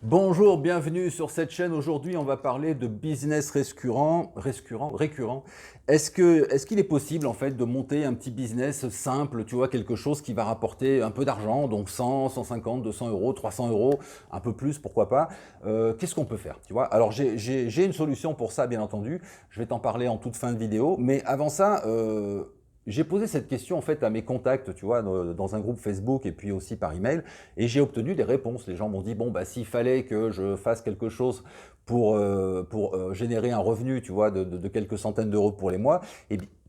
Bonjour, bienvenue sur cette chaîne. Aujourd'hui, on va parler de business récurrent. Est-ce qu'il est possible en fait de monter un petit business simple, tu vois, quelque chose qui va rapporter un peu d'argent, donc 100, 150, 200 euros, 300 euros, un peu plus, pourquoi pas. Qu'est-ce qu'on peut faire, tu vois? Alors j'ai une solution pour ça, bien entendu. Je vais t'en parler en toute fin de vidéo, mais avant ça, j'ai posé cette question en fait à mes contacts, tu vois, dans un groupe Facebook et puis aussi par email, et j'ai obtenu des réponses. Les gens m'ont dit bon bah s'il fallait que je fasse quelque chose pour générer un revenu, tu vois, de quelques centaines d'euros pour les mois,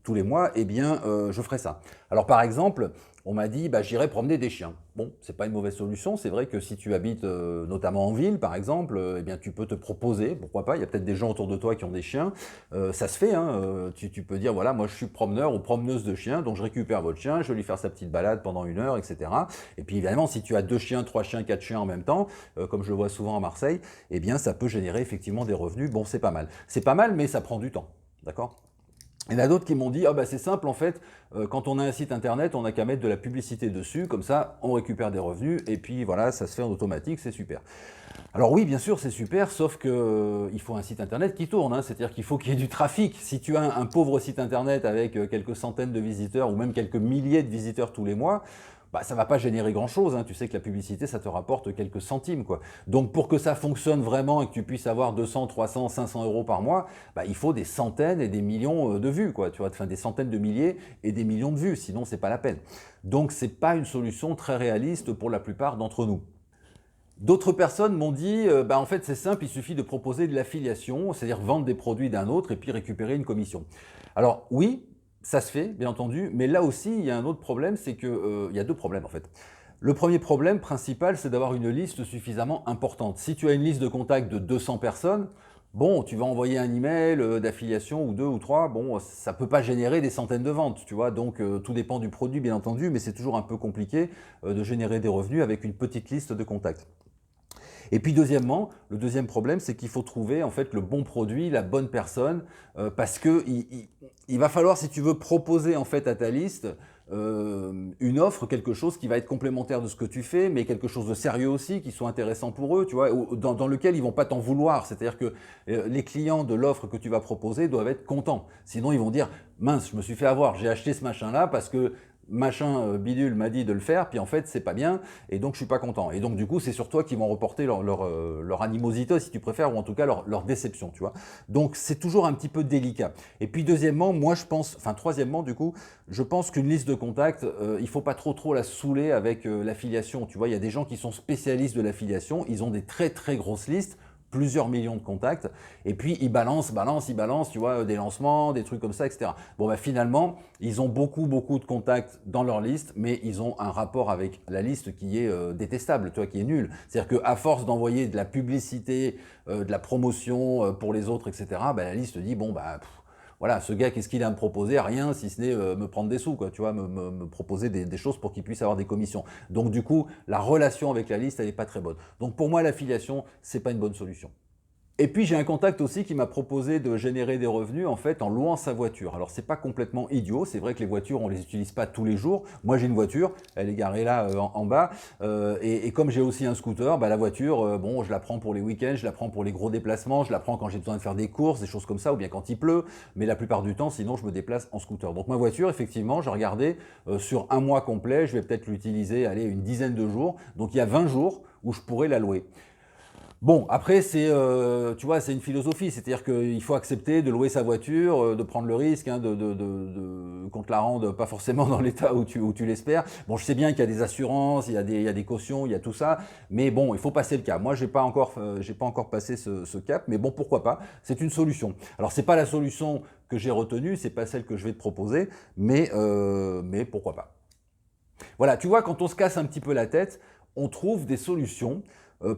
tous les mois, eh bien je ferai ça. Alors par exemple, on m'a dit bah j'irai promener des chiens. Bon, c'est pas une mauvaise solution. C'est vrai que si tu habites notamment en ville, par exemple, eh bien tu peux te proposer, pourquoi pas. Il y a peut-être des gens autour de toi qui ont des chiens. Ça se fait, hein, tu peux dire, voilà, moi je suis promeneur ou promeneuse de chiens, donc je récupère votre chien, je vais lui faire sa petite balade pendant 1 heure, etc. Et puis évidemment, si tu as 2 chiens, 3 chiens, 4 chiens en même temps, comme je le vois souvent à Marseille, eh bien ça peut générer effectivement des revenus. Bon, c'est pas mal. C'est pas mal, mais ça prend du temps, d'accord? Il y en a d'autres qui m'ont dit, ah bah c'est simple en fait, quand on a un site internet, on n'a qu'à mettre de la publicité dessus, comme ça on récupère des revenus, et puis voilà, ça se fait en automatique, c'est super. Alors oui, bien sûr, c'est super, sauf que il faut un site internet qui tourne, hein, c'est-à-dire qu'il faut qu'il y ait du trafic. Si tu as un pauvre site internet avec quelques centaines de visiteurs ou même quelques milliers de visiteurs tous les mois, bah, ça ne va pas générer grand-chose, hein. Tu sais que la publicité, ça te rapporte quelques centimes, quoi. Donc pour que ça fonctionne vraiment et que tu puisses avoir 200, 300, 500 euros par mois, bah, il faut des centaines et des millions de vues, quoi. Tu vois, enfin, des centaines de milliers et des millions de vues, sinon c'est pas la peine. Donc c'est pas une solution très réaliste pour la plupart d'entre nous. D'autres personnes m'ont dit, bah en fait c'est simple, il suffit de proposer de l'affiliation, c'est-à-dire vendre des produits d'un autre et puis récupérer une commission. Alors oui, ça se fait, bien entendu, mais là aussi il y a un autre problème, c'est que, il y a deux problèmes en fait. Le premier problème principal, c'est d'avoir une liste suffisamment importante. Si tu as une liste de contacts de 200 personnes, bon, tu vas envoyer un email d'affiliation ou deux ou trois, bon, ça peut pas générer des centaines de ventes, tu vois. Donc tout dépend du produit, bien entendu, mais c'est toujours un peu compliqué de générer des revenus avec une petite liste de contacts. Et puis deuxièmement, le deuxième problème, c'est qu'il faut trouver en fait le bon produit, la bonne personne, parce que il va falloir, si tu veux proposer en fait à ta liste une offre, quelque chose qui va être complémentaire de ce que tu fais, mais quelque chose de sérieux aussi, qui soit intéressant pour eux, tu vois, dans lequel ils vont pas t'en vouloir. C'est-à-dire que les clients de l'offre que tu vas proposer doivent être contents. Sinon, ils vont dire mince, je me suis fait avoir, j'ai acheté ce machin-là parce que machin bidule m'a dit de le faire, puis en fait c'est pas bien, et donc je suis pas content. Et donc du coup c'est sur toi qu'ils vont reporter leur animosité, si tu préfères, ou en tout cas leur déception, tu vois. Donc c'est toujours un petit peu délicat. Et puis deuxièmement, moi je pense, enfin troisièmement du coup, je pense qu'une liste de contacts, il faut pas trop la saouler avec l'affiliation. Tu vois, il y a des gens qui sont spécialistes de l'affiliation, ils ont des très grosses listes, plusieurs millions de contacts, et puis ils balancent, tu vois, des lancements, des trucs comme ça, etc. Bon, bah finalement, ils ont beaucoup de contacts dans leur liste, mais ils ont un rapport avec la liste qui est détestable, tu vois, qui est nul. C'est-à-dire qu'à force d'envoyer de la publicité, de la promotion pour les autres, etc., bah, la liste dit, bon, bah, voilà, ce gars, qu'est-ce qu'il a à me proposer? Rien, si ce n'est me prendre des sous, quoi, tu vois, me proposer des choses pour qu'il puisse avoir des commissions. Donc du coup, la relation avec la liste, elle n'est pas très bonne. Donc pour moi, l'affiliation, c'est pas une bonne solution. Et puis j'ai un contact aussi qui m'a proposé de générer des revenus en fait en louant sa voiture. Alors c'est pas complètement idiot, c'est vrai que les voitures on les utilise pas tous les jours. Moi j'ai une voiture, elle est garée là en bas, et comme j'ai aussi un scooter, bah, la voiture, bon je la prends pour les week-ends, je la prends pour les gros déplacements, je la prends quand j'ai besoin de faire des courses, des choses comme ça, ou bien quand il pleut. Mais la plupart du temps, sinon je me déplace en scooter. Donc ma voiture, effectivement, j'ai regardé sur un mois complet, je vais peut-être l'utiliser, allez, une dizaine de jours. Donc il y a 20 jours où je pourrais la louer. Bon, après, tu vois, c'est une philosophie, c'est-à-dire qu'il faut accepter de louer sa voiture, de prendre le risque, hein, qu'on te la rende pas forcément dans l'état où tu l'espères. Bon, je sais bien qu'il y a des assurances, il y a des cautions, il y a tout ça, mais bon, il faut passer le cap. Moi, j'ai pas encore passé ce cap, mais bon, pourquoi pas? C'est une solution. Alors, c'est pas la solution que j'ai retenue, c'est pas celle que je vais te proposer, mais pourquoi pas? Voilà, tu vois, quand on se casse un petit peu la tête, on trouve des solutions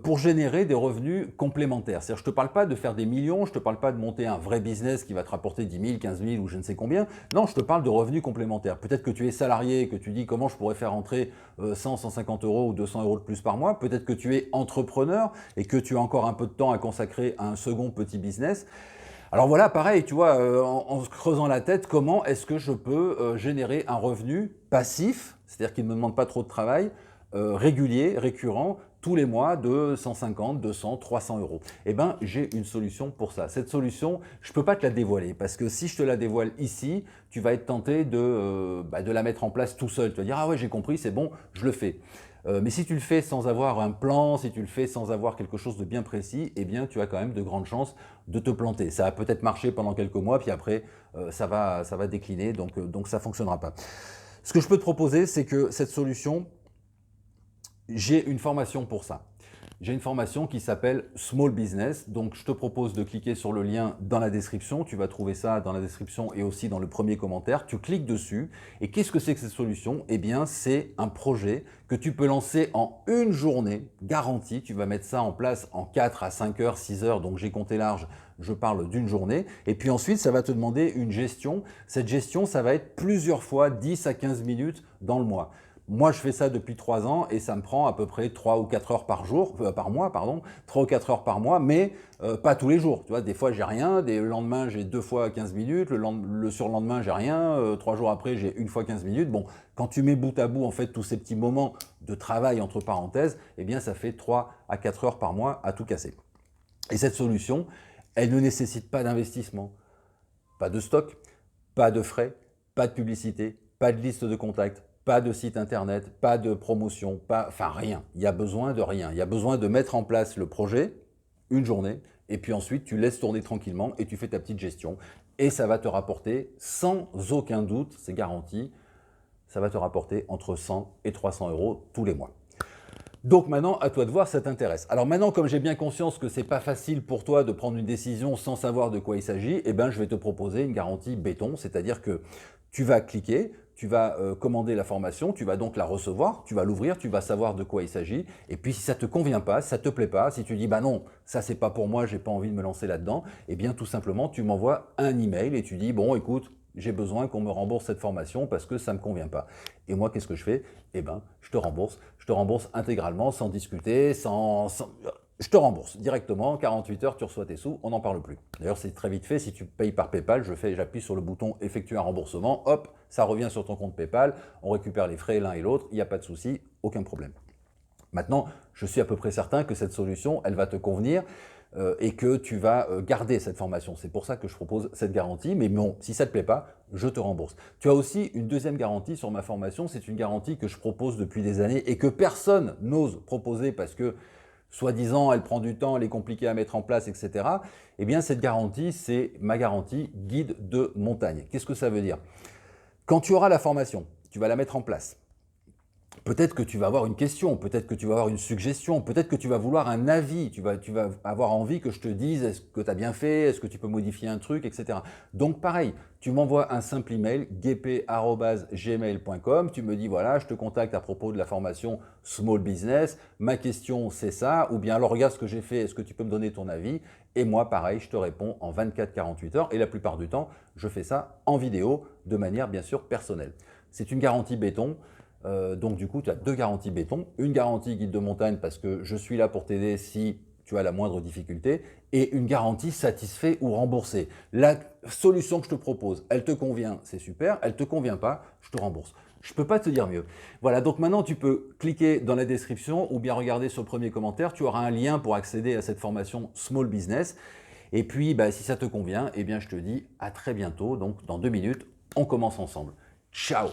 pour générer des revenus complémentaires. C'est-à-dire, je ne te parle pas de faire des millions, je ne te parle pas de monter un vrai business qui va te rapporter 10 000, 15 000 ou je ne sais combien. Non, je te parle de revenus complémentaires. Peut-être que tu es salarié, que tu dis comment je pourrais faire entrer 100, 150 euros ou 200 euros de plus par mois. Peut-être que tu es entrepreneur et que tu as encore un peu de temps à consacrer à un second petit business. Alors voilà, pareil, tu vois, en se creusant la tête, comment est-ce que je peux générer un revenu passif, c'est-à-dire qui ne me demande pas trop de travail, régulier, récurrent, tous les mois de 150, 200, 300 euros. Eh bien, j'ai une solution pour ça. Cette solution, je ne peux pas te la dévoiler parce que si je te la dévoile ici, tu vas être tenté de la mettre en place tout seul. Tu vas dire, ah ouais, j'ai compris, c'est bon, je le fais. Mais si tu le fais sans avoir un plan, si tu le fais sans avoir quelque chose de bien précis, eh bien, tu as quand même de grandes chances de te planter. Ça a peut-être marché pendant quelques mois, puis après, ça va décliner, donc ça ne fonctionnera pas. Ce que je peux te proposer, c'est que cette solution, j'ai une formation pour ça. J'ai une formation qui s'appelle Small Business. Donc, je te propose de cliquer sur le lien dans la description. Tu vas trouver ça dans la description et aussi dans le premier commentaire. Tu cliques dessus. Et qu'est-ce que c'est que cette solution? Eh bien, c'est un projet que tu peux lancer en une journée, garantie. Tu vas mettre ça en place en 4 à 5 heures, 6 heures. Donc, j'ai compté large. Je parle d'une journée. Et puis ensuite, ça va te demander une gestion. Cette gestion, ça va être plusieurs fois 10 à 15 minutes dans le mois. Moi, je fais ça depuis 3 ans et ça me prend à peu près 3 ou 4 heures par mois, 3 ou 4 heures par mois, mais pas tous les jours. Tu vois, des fois, j'ai rien, le lendemain, j'ai 2 fois 15 minutes, le surlendemain, j'ai rien, 3 jours après, j'ai une fois 15 minutes. Bon, quand tu mets bout à bout, en fait, tous ces petits moments de travail, entre parenthèses, eh bien, ça fait 3 à 4 heures par mois à tout casser. Et cette solution, elle ne nécessite pas d'investissement, pas de stock, pas de frais, pas de publicité, pas de liste de contacts, pas de site internet, pas de promotion, enfin rien. Il y a besoin de rien. Il y a besoin de mettre en place le projet, une journée, et puis ensuite tu laisses tourner tranquillement et tu fais ta petite gestion. Et ça va te rapporter, sans aucun doute, c'est garanti, ça va te rapporter entre 100 et 300 euros tous les mois. Donc maintenant, à toi de voir si ça t'intéresse. Alors maintenant, comme j'ai bien conscience que ce n'est pas facile pour toi de prendre une décision sans savoir de quoi il s'agit, eh ben, je vais te proposer une garantie béton, c'est-à-dire que tu vas cliquer, tu vas commander la formation, tu vas donc la recevoir, tu vas l'ouvrir, tu vas savoir de quoi il s'agit. Et puis si ça ne te convient pas, si ça ne te plaît pas, si tu dis bah non, ça c'est pas pour moi, j'ai pas envie de me lancer là-dedans, eh bien tout simplement tu m'envoies un email et tu dis bon écoute, j'ai besoin qu'on me rembourse cette formation parce que ça ne me convient pas. Et moi, qu'est-ce que je fais? Eh bien, je te rembourse intégralement, sans discuter, je te rembourse directement, 48 heures, tu reçois tes sous, on n'en parle plus. D'ailleurs, c'est très vite fait, si tu payes par PayPal, j'appuie sur le bouton « Effectuer un remboursement », hop, ça revient sur ton compte PayPal, on récupère les frais l'un et l'autre, il n'y a pas de souci, aucun problème. Maintenant, je suis à peu près certain que cette solution, elle va te convenir et que tu vas garder cette formation. C'est pour ça que je propose cette garantie, mais bon, si ça ne te plaît pas, je te rembourse. Tu as aussi une deuxième garantie sur ma formation, c'est une garantie que je propose depuis des années et que personne n'ose proposer parce que soi-disant, elle prend du temps, elle est compliquée à mettre en place, etc. Eh bien, cette garantie, c'est ma garantie guide de montagne. Qu'est-ce que ça veut dire? Quand tu auras la formation, tu vas la mettre en place. Peut-être que tu vas avoir une question, peut-être que tu vas avoir une suggestion, peut-être que tu vas vouloir un avis, tu vas avoir envie que je te dise est-ce que tu as bien fait, est-ce que tu peux modifier un truc, etc. Donc pareil, tu m'envoies un simple email, gp@gmail.com, tu me dis voilà, je te contacte à propos de la formation Small Business, ma question c'est ça, ou bien alors regarde ce que j'ai fait, est-ce que tu peux me donner ton avis? Et moi pareil, je te réponds en 24-48 heures et la plupart du temps, je fais ça en vidéo de manière bien sûr personnelle. C'est une garantie béton. Donc du coup, tu as deux garanties béton, une garantie guide de montagne parce que je suis là pour t'aider si tu as la moindre difficulté et une garantie satisfait ou remboursé. La solution que je te propose, elle te convient, c'est super, elle ne te convient pas, je te rembourse. Je ne peux pas te dire mieux. Voilà, donc maintenant tu peux cliquer dans la description ou bien regarder sur le premier commentaire, tu auras un lien pour accéder à cette formation Small Business. Et puis, si ça te convient, eh bien je te dis à très bientôt, donc dans 2 minutes, on commence ensemble. Ciao!